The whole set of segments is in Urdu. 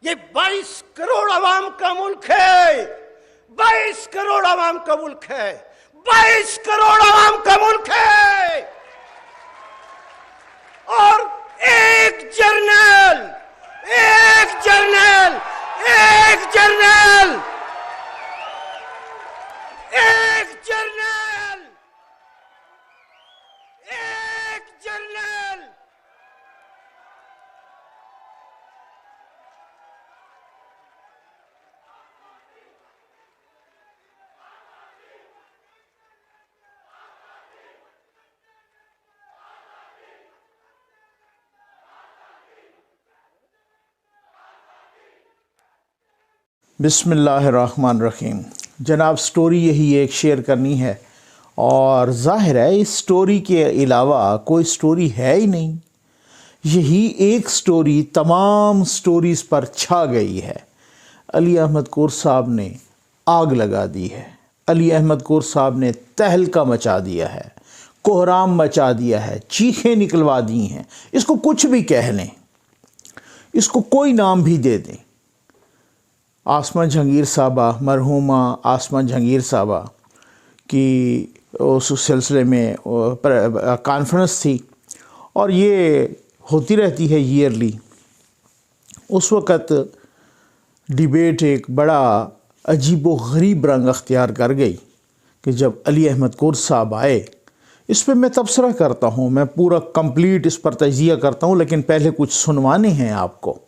یہ 22 کروڑ عوام کا ملک ہے، 22 کروڑ عوام کا ملک ہے، 22 کروڑ عوام کا ملک ہے، اور ایک جرنیل ایک جرنیل ایک جرنیل ایک جرنیل ایک جرنیل بسم اللہ الرحمن الرحیم۔ جناب سٹوری یہی ایک شیئر کرنی ہے، اور ظاہر ہے اس سٹوری کے علاوہ کوئی سٹوری ہے ہی نہیں۔ یہی ایک سٹوری تمام سٹوریز پر چھا گئی ہے۔ علی احمد کور صاحب نے آگ لگا دی ہے، علی احمد کور صاحب نے تہلکہ مچا دیا ہے، کوہرام مچا دیا ہے، چیخیں نکلوا دی ہیں۔ اس کو کچھ بھی کہہ لیں، اس کو کوئی نام بھی دے دیں۔ آسمہ جہانگیر صاحبہ، مرحومہ آسمہ جہانگیر صاحبہ کی اس سلسلے میں کانفرنس تھی، اور یہ ہوتی رہتی ہے ایئرلی۔ اس وقت ڈیبیٹ ایک بڑا عجیب و غریب رنگ اختیار کر گئی کہ جب علی احمد کور صاحب آئے۔ اس پہ میں تبصرہ کرتا ہوں، میں پورا کمپلیٹ اس پر تجزیہ کرتا ہوں، لیکن پہلے کچھ سنوانے ہیں آپ کو،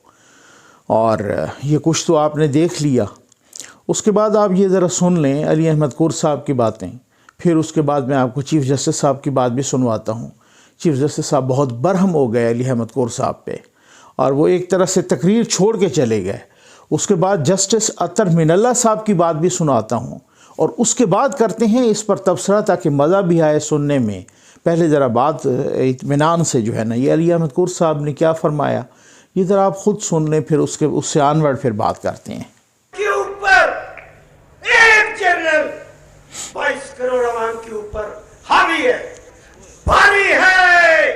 اور یہ کچھ تو آپ نے دیکھ لیا۔ اس کے بعد آپ یہ ذرا سن لیں علی احمد کور صاحب کی باتیں، پھر اس کے بعد میں آپ کو چیف جسٹس صاحب کی بات بھی سنواتا ہوں۔ چیف جسٹس صاحب بہت برہم ہو گئے علی احمد کور صاحب پہ، اور وہ ایک طرح سے تقریر چھوڑ کے چلے گئے۔ اس کے بعد جسٹس اطہر من اللہ صاحب کی بات بھی سناتا ہوں، اور اس کے بعد کرتے ہیں اس پر تبصرہ تاکہ مزہ بھی آئے سننے میں۔ پہلے ذرا بات اطمینان سے جو ہے نا، یہ علی احمد کور صاحب نے کیا فرمایا، یہ ذرا آپ خود سن لیں، پھر اس سے آنورڈ پھر بات کرتے ہیں۔ کے اوپر ایک جنرل 22 کروڑ عوام کے اوپر حاوی ہے، بھاری ہے۔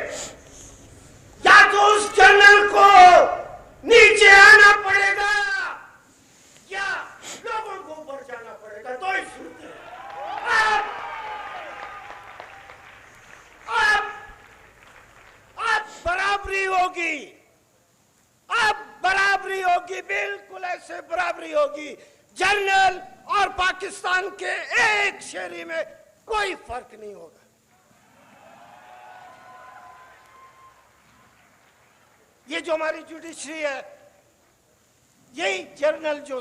یا تو اس جنرل کو نیچے آنا پڑے گا یا لوگوں کو اوپر جانا پڑے گا، تو ہی صورت ہے۔ اب برابری ہوگی، اب برابری ہوگی، بالکل ایسے برابری ہوگی۔ جنرل اور پاکستان کے ایک شہری میں کوئی فرق نہیں ہوگا۔ یہ جو ہماری جوڈیشری ہے، یہی جنرل جو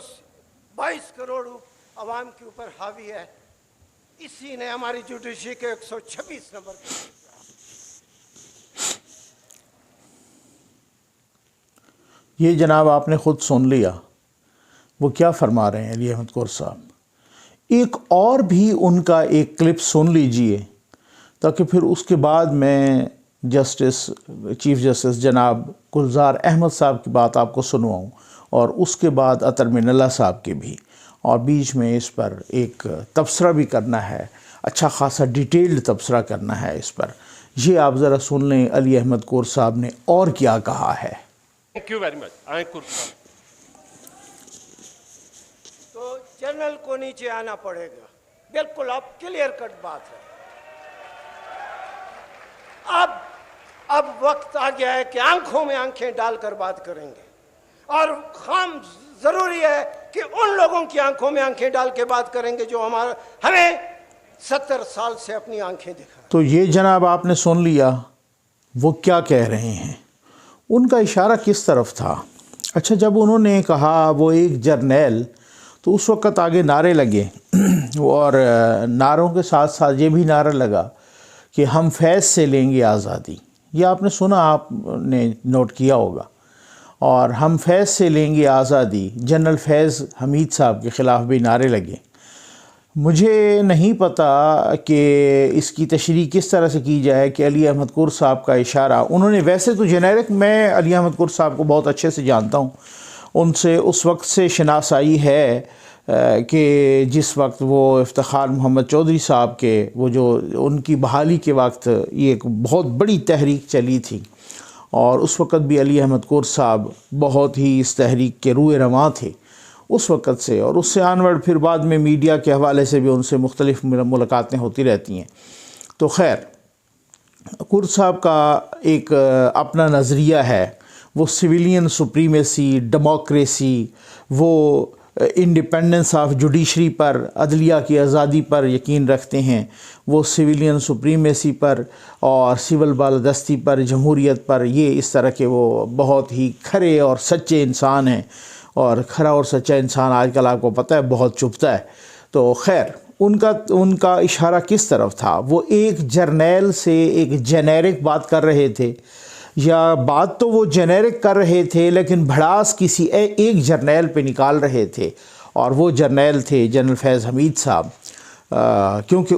22 کروڑ عوام کے اوپر حاوی ہے، اسی نے ہماری جوڈیشری کے 126 نمبر پر یہ جناب آپ نے خود سن لیا وہ کیا فرما رہے ہیں علی احمد کور صاحب۔ ایک اور بھی ان کا ایک کلپ سن لیجئے، تاکہ پھر اس کے بعد میں چیف جسٹس جناب گلزار احمد صاحب کی بات آپ کو سنواؤں، اور اس کے بعد اطہر من اللہ صاحب کے بھی، اور بیچ میں اس پر ایک تبصرہ بھی کرنا ہے، اچھا خاصا ڈیٹیلڈ تبصرہ کرنا ہے اس پر۔ یہ آپ ذرا سن لیں علی احمد کور صاحب نے اور کیا کہا ہے۔ Thank you very much. تو جنرل کو نیچے آنا پڑے گا، بالکل اب کلیئر کٹ بات ہے۔ اب وقت آ گیا ہے کہ آنکھوں میں آنکھیں ڈال کر بات کریں گے، اور خام ضروری ہے کہ ان لوگوں کی آنکھوں میں آنکھیں ڈال کے بات کریں گے جو ہمیں 70 سال سے اپنی آنکھیں دکھا۔ تو یہ جناب آپ نے سن لیا وہ کیا کہہ رہے ہیں، ان کا اشارہ کس طرف تھا۔ اچھا، جب انہوں نے کہا وہ ایک جرنیل، تو اس وقت آگے نعرے لگے، اور نعروں کے ساتھ ساتھ یہ بھی نعرہ لگا کہ ہم فیض سے لیں گے آزادی۔ یہ آپ نے سنا، آپ نے نوٹ کیا ہوگا۔ اور ہم فیض سے لیں گے آزادی، جنرل فیض حمید صاحب کے خلاف بھی نعرے لگے۔ مجھے نہیں پتہ کہ اس کی تشریح کس طرح سے کی جائے کہ علی احمد کور صاحب کا اشارہ، انہوں نے ویسے تو جنیرک، میں علی احمد کور صاحب کو بہت اچھے سے جانتا ہوں، ان سے اس وقت سے شناسائی ہے کہ جس وقت وہ افتخار محمد چودھری صاحب کے وہ جو ان کی بحالی کے وقت یہ ایک بہت بڑی تحریک چلی تھی، اور اس وقت بھی علی احمد کور صاحب بہت ہی اس تحریک کے روئے رواں تھے اس وقت سے، اور اس سے آنورڈ پھر بعد میں میڈیا کے حوالے سے بھی ان سے مختلف ملاقاتیں ہوتی رہتی ہیں۔ تو خیر، کور صاحب کا ایک اپنا نظریہ ہے، وہ سویلین سپریمیسی، ڈیموکریسی، وہ انڈیپینڈنس آف جوڈیشری پر، عدلیہ کی آزادی پر یقین رکھتے ہیں، وہ سویلین سپریمیسی پر اور سول بالادستی پر، جمہوریت پر، یہ اس طرح کے وہ بہت ہی کھرے اور سچے انسان ہیں، اور کھرا اور سچا انسان آج کل آپ کو پتہ ہے بہت چبھتا ہے۔ تو خیر، ان کا اشارہ کس طرف تھا؟ وہ ایک جرنیل سے ایک جنیرک بات کر رہے تھے، یا بات تو وہ جنیرک کر رہے تھے لیکن بھڑاس کسی ایک جرنیل پہ نکال رہے تھے، اور وہ جرنیل تھے جنرل فیض حمید صاحب، کیونکہ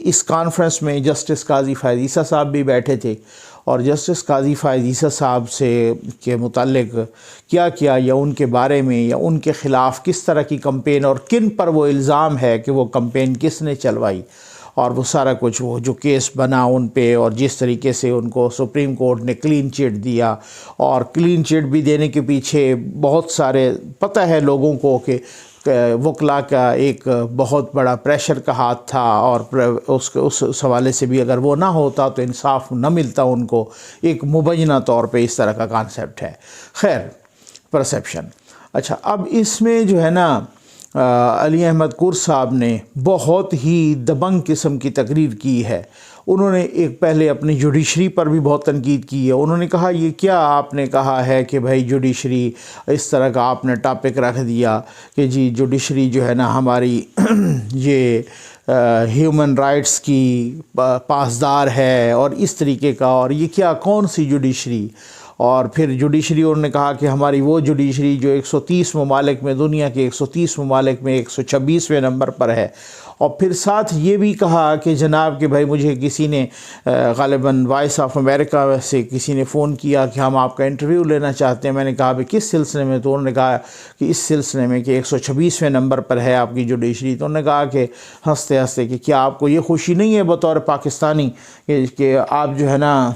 اس کانفرنس میں جسٹس قاضی فائز عیسیٰ صاحب بھی بیٹھے تھے، اور جسٹس قاضی فائز عیسیٰ صاحب سے کے متعلق کیا یا ان کے بارے میں یا ان کے خلاف کس طرح کی کمپین اور کن پر وہ الزام ہے کہ وہ کمپین کس نے چلوائی، اور وہ سارا کچھ وہ جو کیس بنا ان پہ، اور جس طریقے سے ان کو سپریم کورٹ نے کلین چٹ دیا، اور کلین چٹ بھی دینے کے پیچھے بہت سارے پتہ ہے لوگوں کو کہ وکلا کا ایک بہت بڑا پریشر کا ہاتھ تھا، اور اس حوالے سے بھی اگر وہ نہ ہوتا تو انصاف نہ ملتا ان کو، ایک مبینہ طور پہ اس طرح کا کانسیپٹ ہے۔ خیر، پرسیپشن۔ اچھا، اب اس میں جو ہے نا علی احمد کور صاحب نے بہت ہی دبنگ قسم کی تقریر کی ہے۔ انہوں نے ایک پہلے اپنی جوڈیشری پر بھی بہت تنقید کی ہے۔ انہوں نے کہا یہ کیا آپ نے کہا ہے کہ بھائی جوڈیشری اس طرح کا آپ نے ٹاپک رکھ دیا کہ جی جوڈیشری جو ہے نا ہماری یہ ہیومن رائٹس کی پاسدار ہے اور اس طریقے کا، اور یہ کیا کون سی جوڈیشری؟ اور پھر جوڈیشری انہوں نے کہا کہ ہماری وہ جوڈیشری جو 130 ممالک میں، دنیا کے 130 ممالک میں 126ویں نمبر پر ہے، اور پھر ساتھ یہ بھی کہا کہ جناب کہ بھائی مجھے کسی نے غالباً وائس آف امریکہ سے کسی نے فون کیا کہ ہم آپ کا انٹرویو لینا چاہتے ہیں۔ میں نے کہا بھائی کس سلسلے میں؟ تو انہوں نے کہا کہ اس سلسلے میں کہ 126ویں نمبر پر ہے آپ کی جوڈیشری۔ تو انہوں نے کہا کہ ہنستے ہنستے کہ کیا آپ کو یہ خوشی نہیں ہے بطور پاکستانی کہ آپ جو ہے نا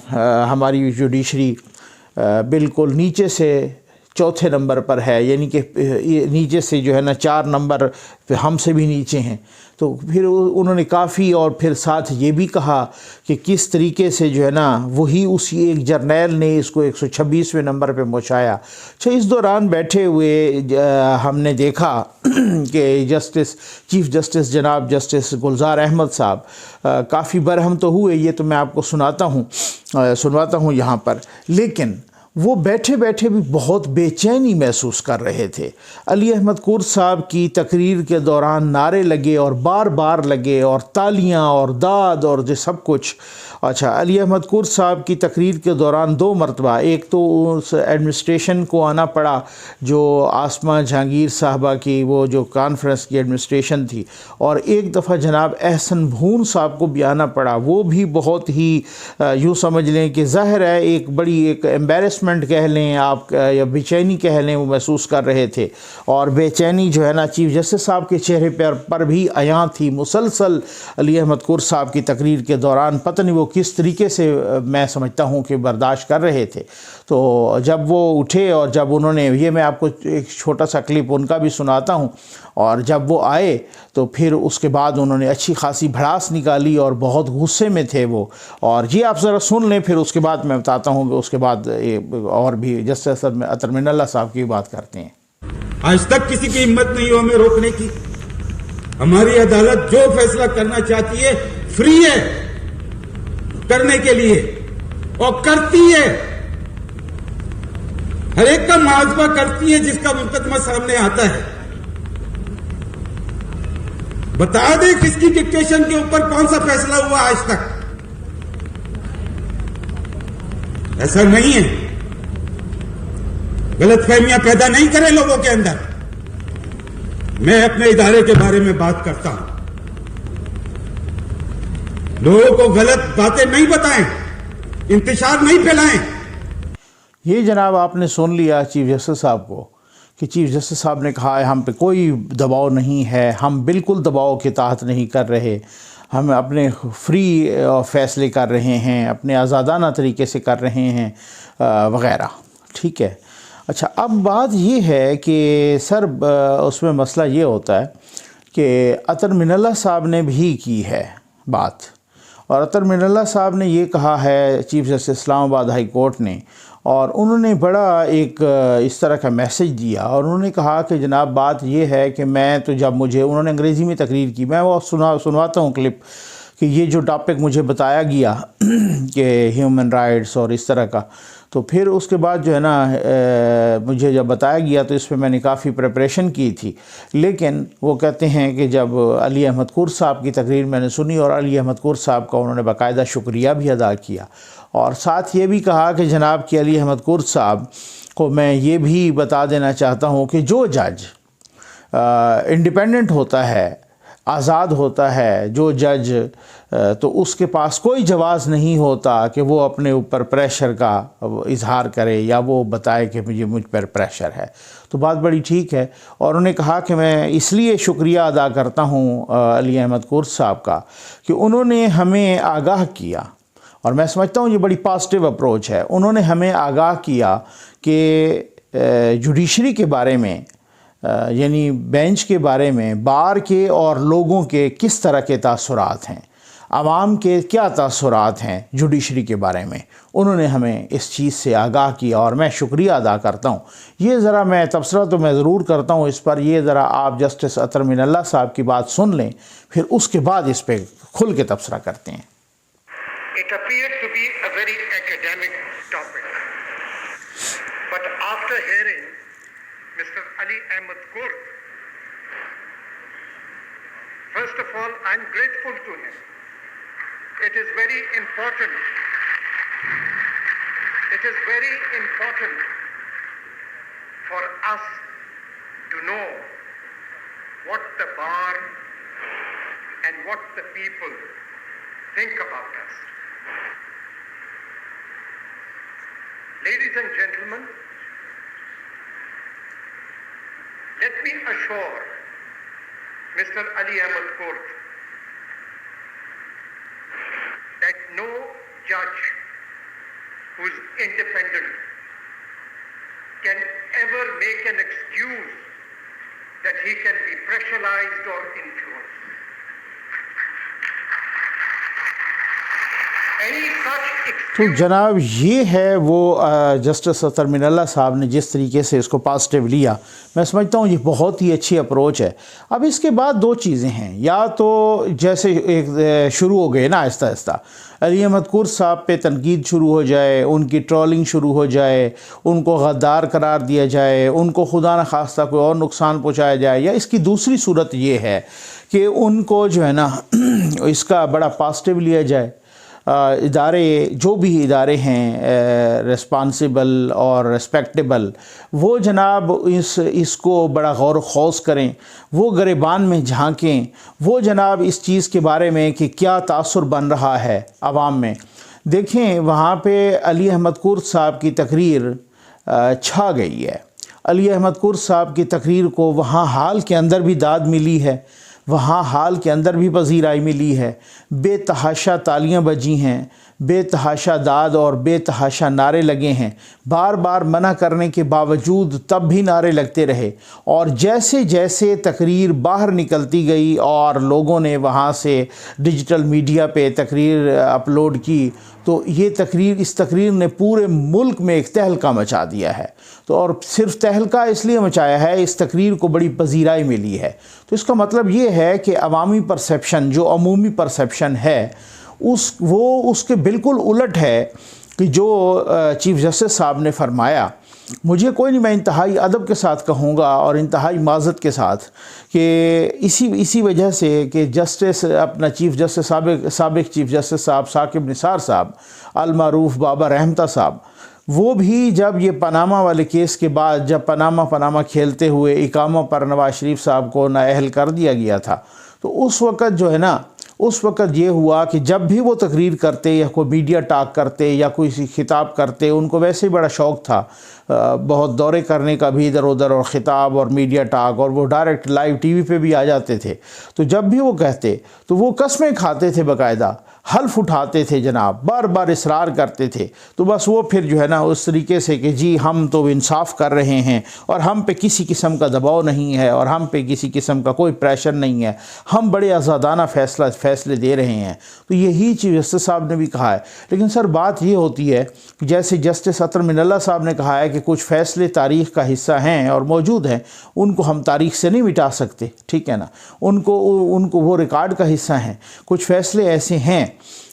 ہماری جوڈیشری بالکل نیچے سے چوتھے نمبر پر ہے، یعنی کہ نیچے سے جو ہے نا 4 نمبر ہم سے بھی نیچے ہیں۔ تو پھر انہوں نے کافی، اور پھر ساتھ یہ بھی کہا کہ کس طریقے سے جو ہے نا وہی اسی ایک جرنیل نے اس کو 126ویں نمبر پہ پہنچایا۔ اچھا، اس دوران بیٹھے ہوئے ہم نے دیکھا کہ چیف جسٹس جناب جسٹس گلزار احمد صاحب کافی برہم تو ہوئے، یہ تو میں آپ کو سنواتا ہوں یہاں پر، لیکن وہ بیٹھے بیٹھے بھی بہت بے چینی محسوس کر رہے تھے۔ علی احمد کور صاحب کی تقریر کے دوران نعرے لگے اور بار بار لگے، اور تالیاں اور داد اور یہ سب کچھ۔ اچھا، علی احمد کور صاحب کی تقریر کے دوران 2 مرتبہ، ایک تو اس ایڈمنسٹریشن کو آنا پڑا جو آسمہ جہانگیر صاحبہ کی وہ جو کانفرنس کی ایڈمنسٹریشن تھی، اور ایک دفعہ جناب احسن بھون صاحب کو بھی آنا پڑا۔ وہ بھی بہت ہی یوں سمجھ لیں کہ ظاہر ہے ایک بڑی ایک ایمبیرسمنٹ کہہ لیں آپ یا بے چینی کہہ لیں، وہ محسوس کر رہے تھے، اور بے چینی جو ہے نا چیف جسٹس صاحب کے چہرے پر بھی عیاں تھی مسلسل علی احمد کور صاحب کی تقریر کے دوران۔ پتہ نہیں وہ کس طریقے سے میں سمجھتا ہوں کہ برداشت کر رہے تھے۔ تو جب وہ اٹھے اور جب انہوں نے، یہ میں آپ کو ایک چھوٹا سا کلپ ان کا بھی سناتا ہوں، اور جب وہ آئے تو پھر اس کے بعد انہوں نے اچھی خاصی بھڑاس نکالی اور بہت غصے میں تھے وہ، اور یہ آپ ذرا سن لیں، پھر اس کے بعد میں بتاتا ہوں کہ اس کے بعد اور بھی جسٹس اطہر من اللہ صاحب کی بات کرتے ہیں۔ آج تک کسی کی ہمت نہیں ہو ہمیں روکنے کی۔ ہماری عدالت جو فیصلہ کرنا چاہتی ہے فری ہے کرنے کے لیے، اور کرتی ہے، ہر ایک کا محاسبہ کرتی ہے جس کا مقدمہ سامنے آتا ہے۔ بتا دیں کس کی ڈکٹیشن کے اوپر کون سا فیصلہ ہوا آج تک؟ ایسا نہیں ہے۔ غلط فہمیاں پیدا نہیں کریں لوگوں کے اندر۔ میں اپنے ادارے کے بارے میں بات کرتا ہوں، لوگوں کو غلط باتیں نہیں بتائیں، انتشار نہیں پھیلائیں۔ یہ جناب آپ نے سن لیا چیف جسٹس صاحب کو کہ چیف جسٹس صاحب نے کہا ہے ہم پہ کوئی دباؤ نہیں ہے، ہم بالکل دباؤ کے تحت نہیں کر رہے، ہم اپنے فری فیصلے کر رہے ہیں، اپنے آزادانہ طریقے سے کر رہے ہیں وغیرہ. ٹھیک ہے. اچھا، اب بات یہ ہے کہ سر اس میں مسئلہ یہ ہوتا ہے کہ عطر من اللہ صاحب نے بھی کی ہے بات، اور عطر من اللہ صاحب نے یہ کہا ہے چیف جسٹس اسلام آباد ہائی کورٹ نے، اور انہوں نے بڑا ایک اس طرح کا میسج دیا، اور انہوں نے کہا کہ جناب بات یہ ہے کہ میں تو جب مجھے انہوں نے انگریزی میں تقریر کی، میں وہ سنواتا ہوں کلپ، کہ یہ جو ٹاپک مجھے بتایا گیا کہ ہیومن رائٹس اور اس طرح کا، تو پھر اس کے بعد جو ہے نا مجھے جب بتایا گیا تو اس پہ میں نے کافی پریپریشن کی تھی، لیکن وہ کہتے ہیں کہ جب علی احمد کرد صاحب کی تقریر میں نے سنی، اور علی احمد کرد صاحب کا انہوں نے باقاعدہ شکریہ بھی ادا کیا، اور ساتھ یہ بھی کہا کہ جناب کہ علی احمد کرد صاحب کو میں یہ بھی بتا دینا چاہتا ہوں کہ جو جج انڈیپینڈنٹ ہوتا ہے، آزاد ہوتا ہے جو جج، تو اس کے پاس کوئی جواز نہیں ہوتا کہ وہ اپنے اوپر پریشر کا اظہار کرے یا وہ بتائے کہ مجھ پر پریشر ہے. تو بات بڑی ٹھیک ہے، اور انہوں نے کہا کہ میں اس لیے شکریہ ادا کرتا ہوں علی احمد کرد صاحب کا کہ انہوں نے ہمیں آگاہ کیا، اور میں سمجھتا ہوں یہ بڑی پازیٹیو اپروچ ہے. انہوں نے ہمیں آگاہ کیا کہ جوڈیشری کے بارے میں، یعنی بینچ کے بارے میں، بار کے اور لوگوں کے کس طرح کے تاثرات ہیں، عوام کے کیا تاثرات ہیں جوڈیشری کے بارے میں، انہوں نے ہمیں اس چیز سے آگاہ کیا، اور میں شکریہ ادا کرتا ہوں. یہ ذرا میں تبصرہ تو میں ضرور کرتا ہوں اس پر، یہ ذرا آپ جسٹس عطر من اللہ صاحب کی بات سن لیں، پھر اس کے بعد اس پہ کھل کے تبصرہ کرتے ہیں. It appeared to be a very academic topic, but after hearing Mr. Ali Ahmed Kurd, first of all, I'm grateful to him. It is very important. It is very important for us to know what the bar and what the people think about us. Ladies and gentlemen, let me assure Mr. Ali Ahmed Kurd that no judge who is independent can ever make an excuse that he can be pressurized or influenced. Any such تو excuse جناب یہ ہے وہ جسٹس عطر من اللہ صاحب نے جس طریقے سے اس کو پازیٹیو لیا، میں سمجھتا ہوں یہ بہت ہی اچھی اپروچ ہے. اب اس کے بعد دو چیزیں ہیں، یا تو جیسے ایک شروع ہو گئے نا آہستہ آہستہ، علی احمد کرد صاحب پہ تنقید شروع ہو جائے، ان کی ٹرولنگ شروع ہو جائے، ان کو غدار قرار دیا جائے، ان کو خدا نخواستہ کوئی اور نقصان پہنچایا جائے، یا اس کی دوسری صورت یہ ہے کہ ان کو جو ہے نا اس کا بڑا پازیٹیو لیا جائے. ادارے جو بھی ادارے ہیں ریسپانسبل اور ریسپیکٹیبل، وہ جناب اس کو بڑا غور و خوض کریں، وہ گریبان میں جھانکیں، وہ جناب اس چیز کے بارے میں کہ کیا تاثر بن رہا ہے عوام میں. دیکھیں وہاں پہ علی احمد کرد صاحب کی تقریر چھا گئی ہے. علی احمد کرد صاحب کی تقریر کو وہاں حال کے اندر بھی داد ملی ہے، وہاں حال کے اندر بھی پذیرائی ملی ہے، بے تحاشا تالیاں بجی ہیں، بے تحاشا داد اور بے تحاشا نعرے لگے ہیں، بار بار منع کرنے کے باوجود تب بھی نعرے لگتے رہے. اور جیسے جیسے تقریر باہر نکلتی گئی اور لوگوں نے وہاں سے ڈیجیٹل میڈیا پہ تقریر اپلوڈ کی، تو یہ اس تقریر نے پورے ملک میں ایک تہلکہ مچا دیا ہے. تو اور صرف تہلکہ اس لیے مچایا ہے، اس تقریر کو بڑی پذیرائی ملی ہے. تو اس کا مطلب یہ ہے کہ عوامی پرسیپشن، جو عمومی پرسیپشن ہے، وہ اس کے بالکل الٹ ہے کہ جو چیف جسٹس صاحب نے فرمایا. مجھے کوئی نہیں، میں انتہائی ادب کے ساتھ کہوں گا اور انتہائی معذرت کے ساتھ کہ اسی وجہ سے کہ جسٹس اپنا چیف جسٹس سابق چیف جسٹس صاحب ثاقب نثار صاحب، المعروف بابا رحمتہ صاحب، وہ بھی جب یہ پاناما والے کیس کے بعد جب پاناما کھیلتے ہوئے اقامہ پر نواز شریف صاحب کو نااہل کر دیا گیا تھا، تو اس وقت جو ہے نا اس وقت یہ ہوا کہ جب بھی وہ تقریر کرتے یا کوئی میڈیا ٹاک کرتے یا کوئی خطاب کرتے، ان کو ویسے ہی بڑا شوق تھا بہت دورے کرنے کا بھی ادھر ادھر، اور خطاب اور میڈیا ٹاک، اور وہ ڈائریکٹ لائیو ٹی وی پہ بھی آ جاتے تھے. تو جب بھی وہ کہتے تو وہ قسمیں کھاتے تھے، باقاعدہ حلف اٹھاتے تھے جناب، بار بار اصرار کرتے تھے. تو بس وہ پھر جو ہے نا اس طریقے سے کہ جی ہم تو انصاف کر رہے ہیں اور ہم پہ کسی قسم کا دباؤ نہیں ہے اور ہم پہ کسی قسم کا کوئی پریشر نہیں ہے، ہم بڑے آزادانہ فیصلے دے رہے ہیں. تو یہی چیز جسٹس صاحب نے بھی کہا ہے. لیکن سر بات یہ ہوتی ہے کہ جیسے جسٹس عطر من اللہ صاحب نے کہا ہے کہ کچھ فیصلے تاریخ کا حصہ ہیں اور موجود ہیں، ان کو ہم تاریخ سے نہیں مٹا سکتے، ٹھیک ہے نا، ان کو وہ ریکارڈ کا حصہ ہیں. کچھ فیصلے ایسے ہیں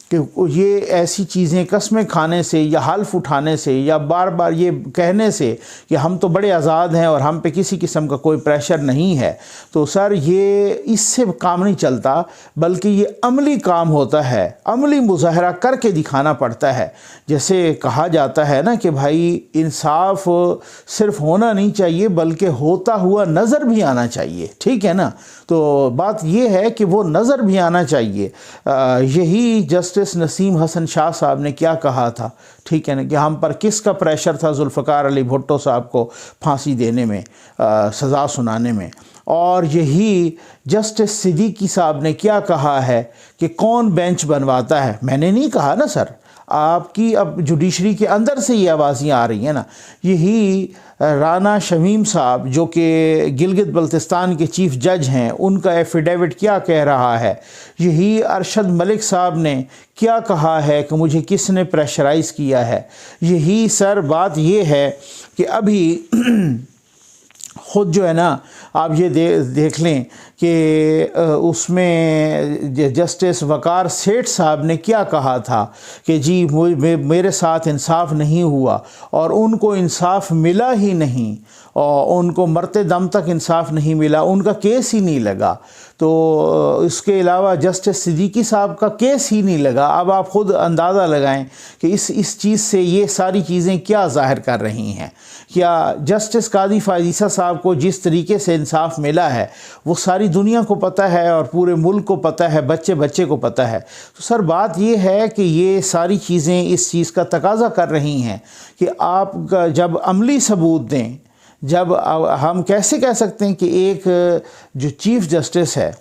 کہ یہ ایسی چیزیں قسمیں کھانے سے یا حلف اٹھانے سے یا بار بار یہ کہنے سے کہ ہم تو بڑے آزاد ہیں اور ہم پہ کسی قسم کا کوئی پریشر نہیں ہے، تو سر یہ اس سے کام نہیں چلتا، بلکہ یہ عملی کام ہوتا ہے، عملی مظاہرہ کر کے دکھانا پڑتا ہے. جیسے کہا جاتا ہے نا کہ بھائی انصاف صرف ہونا نہیں چاہیے بلکہ ہوتا ہوا نظر بھی آنا چاہیے، ٹھیک ہے نا. تو بات یہ ہے کہ وہ نظر بھی آنا چاہیے. یہی جسٹس نسیم حسن شاہ صاحب نے کیا کہا تھا، ٹھیک ہے نا، کہ ہم پر کس کا پریشر تھا ذوالفقار علی بھٹو صاحب کو پھانسی دینے میں، سزا سنانے میں. اور یہی جسٹس صدیقی صاحب نے کیا کہا ہے کہ کون بینچ بنواتا ہے. میں نے نہیں کہا نا سر، آپ کی اب جوڈیشری کے اندر سے یہ آوازیں آ رہی ہیں نا. یہی رانا شمیم صاحب جو کہ گلگت بلتستان کے چیف جج ہیں، ان کا ایفیڈیوٹ کیا کہہ رہا ہے. یہی ارشد ملک صاحب نے کیا کہا ہے کہ مجھے کس نے پریشرائز کیا ہے. یہی سر بات یہ ہے کہ ابھی خود جو ہے نا آپ یہ دیکھ لیں کہ اس میں جسٹس وقار سیٹھ صاحب نے کیا کہا تھا کہ جی میرے ساتھ انصاف نہیں ہوا، اور ان کو انصاف ملا ہی نہیں، اور ان کو مرتے دم تک انصاف نہیں ملا، ان کا کیس ہی نہیں لگا. تو اس کے علاوہ جسٹس صدیقی صاحب کا کیس ہی نہیں لگا. اب آپ خود اندازہ لگائیں کہ اس چیز سے یہ ساری چیزیں کیا ظاہر کر رہی ہیں. کیا جسٹس قاضی فائزہ صاحب کو جس طریقے سے انصاف ملا ہے وہ ساری دنیا کو پتہ ہے اور پورے ملک کو پتہ ہے، بچے کو پتہ ہے. تو سر بات یہ ہے کہ یہ ساری چیزیں اس چیز کا تقاضا کر رہی ہیں کہ آپ جب عملی ثبوت دیں. جب ہم کیسے کہہ سکتے ہیں کہ ایک جو چیف جسٹس ہے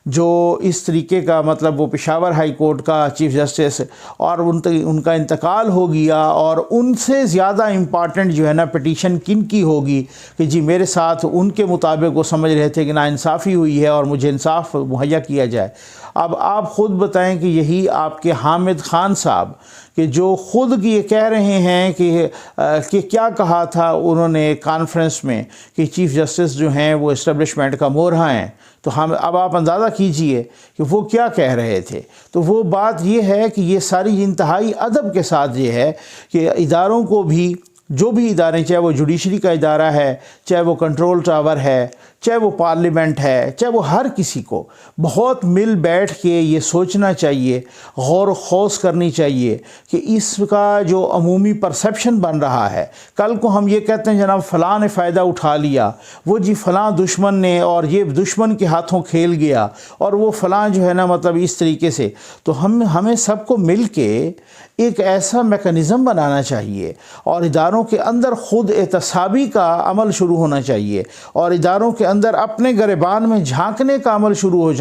جو اس طریقے کا، مطلب وہ پشاور ہائی کورٹ کا چیف جسٹس، اور ان کا انتقال ہو گیا، اور ان سے زیادہ امپارٹنٹ جو ہے نا پٹیشن کن کی ہوگی کہ جی میرے ساتھ ان کے مطابق وہ سمجھ رہے تھے کہ ناانصافی ہوئی ہے اور مجھے انصاف مہیا کیا جائے. اب آپ خود بتائیں کہ یہی آپ کے حامد خان صاحب کہ جو خود یہ کہہ رہے ہیں کہ کیا کہا تھا انہوں نے کانفرنس میں کہ چیف جسٹس جو ہیں وہ اسٹیبلشمنٹ کا مورحہ ہیں. تو اب آپ اندازہ کیجئے کہ وہ کیا کہہ رہے تھے. تو وہ بات یہ ہے کہ یہ ساری انتہائی ادب کے ساتھ یہ ہے کہ اداروں کو بھی، جو بھی ادارے، چاہے وہ جوڈیشری کا ادارہ ہے، چاہے وہ کنٹرول ٹاور ہے، چاہے وہ پارلیمنٹ ہے، چاہے وہ ہر کسی کو بہت مل بیٹھ کے یہ سوچنا چاہیے، غور و خوض کرنی چاہیے کہ اس کا جو عمومی پرسیپشن بن رہا ہے، کل کو ہم یہ کہتے ہیں جناب فلاں نے فائدہ اٹھا لیا، وہ جی فلاں دشمن نے، اور یہ دشمن کے ہاتھوں کھیل گیا، اور وہ فلاں جو ہے نا مطلب اس طریقے سے. تو ہمیں سب کو مل کے ایک ایسا میکنزم بنانا چاہیے، اور اداروں کے اندر خود احتسابی کا عمل شروع ہونا چاہیے، اور اداروں کے اندر اپنے گریبان میں جھانکنے کا عمل شروع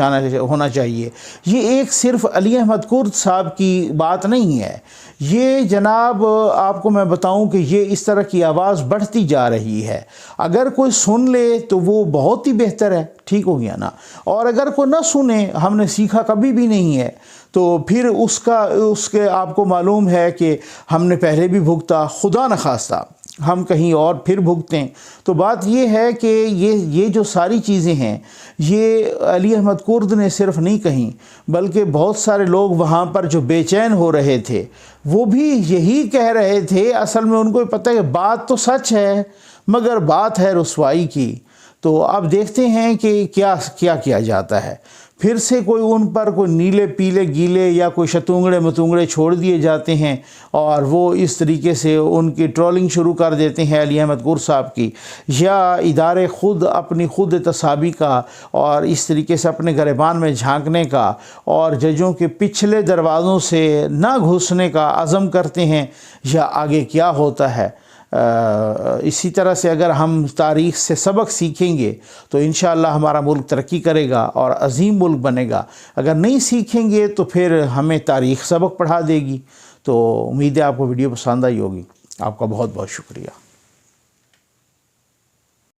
ہونا چاہیے. یہ ایک صرف علی احمد کرد صاحب کی بات نہیں ہے، یہ جناب آپ کو میں بتاؤں کہ یہ اس طرح کی آواز بڑھتی جا رہی ہے. اگر کوئی سن لے تو وہ بہت ہی بہتر ہے، ٹھیک ہو گیا نا. اور اگر کوئی نہ سنے، ہم نے سیکھا کبھی بھی نہیں ہے، تو پھر اس کے آپ کو معلوم ہے کہ ہم نے پہلے بھی بھگتا، خدا نخواستہ ہم کہیں اور پھر بھگتیں. تو بات یہ ہے کہ یہ جو ساری چیزیں ہیں یہ علی احمد کرد نے صرف نہیں کہیں، بلکہ بہت سارے لوگ وہاں پر جو بے چین ہو رہے تھے وہ بھی یہی کہہ رہے تھے. اصل میں ان کو پتہ ہے کہ بات تو سچ ہے مگر بات ہے رسوائی کی. تو اب دیکھتے ہیں کہ کیا کیا جاتا ہے. پھر سے کوئی ان پر کوئی نیلے پیلے گیلے یا کوئی شتونگڑے متونگڑے چھوڑ دیے جاتے ہیں اور وہ اس طریقے سے ان کی ٹرولنگ شروع کر دیتے ہیں علی احمد گور صاحب کی، یا ادارے خود اپنی خود احتسابی کا اور اس طریقے سے اپنے گریبان میں جھانکنے کا اور ججوں کے پچھلے دروازوں سے نہ گھسنے کا عزم کرتے ہیں، یا آگے کیا ہوتا ہے۔ اسی طرح سے اگر ہم تاریخ سے سبق سیکھیں گے تو انشاءاللہ ہمارا ملک ترقی کرے گا اور عظیم ملک بنے گا، اگر نہیں سیکھیں گے تو پھر ہمیں تاریخ سبق پڑھا دے گی۔ تو امید ہے آپ کو ویڈیو پسند آئی ہوگی۔ آپ کا بہت بہت شکریہ۔